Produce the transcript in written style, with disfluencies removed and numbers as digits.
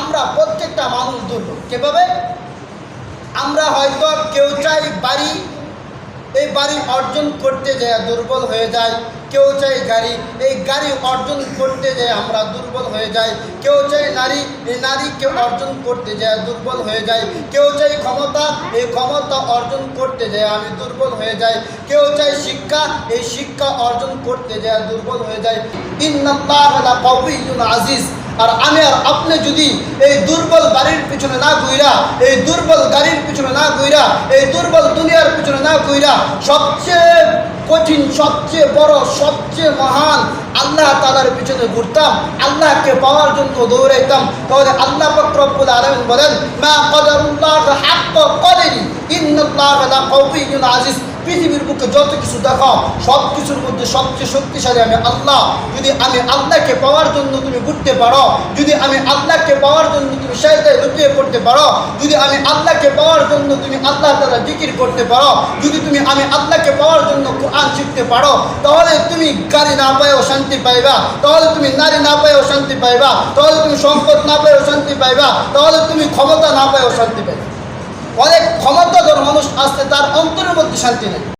আমরা প্রত্যেকটা মানুষ দুর্বল। কিভাবে? আমরা হয়তো কেউ চাই বাড়ি, এই বাড়ি অর্জন করতে যায় দুর্বল হয়ে যায়। কেউ চাই গাড়ি, এই গাড়ি অর্জন করতে যায় আমরা দুর্বল হয়ে যাই। কেউ চাই নারী, এই নারীকে অর্জন করতে যায় দুর্বল হয়ে যায়। কেউ চাই ক্ষমতা, এই ক্ষমতা অর্জন করতে যায় আমি দুর্বল হয়ে যাই। কেউ চাই শিক্ষা, এই শিক্ষা অর্জন করতে যায় দুর্বল হয়ে যায়। ইন্নাল্লাহা লাকাওয়িয়্যুন আজিজ। আর আমি আর আপনি যদি এই দুর্বল বাড়ির পিছনে না ঘুরা, এই দুর্বল গাড়ির পিছনে না ঘুরা, এই দুর্বল দুনিয়ার পিছনে না ঘুরা, সবচেয়ে কঠিন, সবচেয়ে বড়, সবচেয়ে মহান আল্লাহ তাআলার পিছনে ঘুরতাম, আল্লাহকে পাওয়ার জন্য দৌড়াইতাম, তাহলে আল্লাহ পাক রব্বুল আলামিন বলেন, মা কদারুল্লাহ হাক্কা কদরি ইন্নাল্লাহা লাকাওয়িয়্যুন আজিজ। পৃথিবীর বুকে যত কিছু দেখো, সব কিছুর মধ্যে সবচেয়ে শক্তিশালী আমি আল্লাহ। যদি আমি আল্লাহকে পাওয়ার জন্য তুমি ঘুরতে পারো, যদি আমি আল্লাহকে পাওয়ার জন্য তুমি সাইদায় লুটিয়ে পড়তে পারো, যদি আমি আল্লাহকে পাওয়ার জন্য তুমি আল্লাহ তাআলা জিকির করতে পারো, যদি তুমি আমি আল্লাহকে পাওয়ার জন্য কোরআন শিখতে পারো, তাহলে তুমি গাড়ি না পাইও শান্তি পাইবা, তাহলে তুমি নারী না পাইও শান্তি পাইবা, তাহলে তুমি সম্পদ না পাইও শান্তি পাইবা, তাহলে তুমি ক্ষমতা না পাইও শান্তি পাইবা। অনেক ক্ষমতাধর মানুষ আসতে তার অন্তরের মধ্যে শান্তি নেই।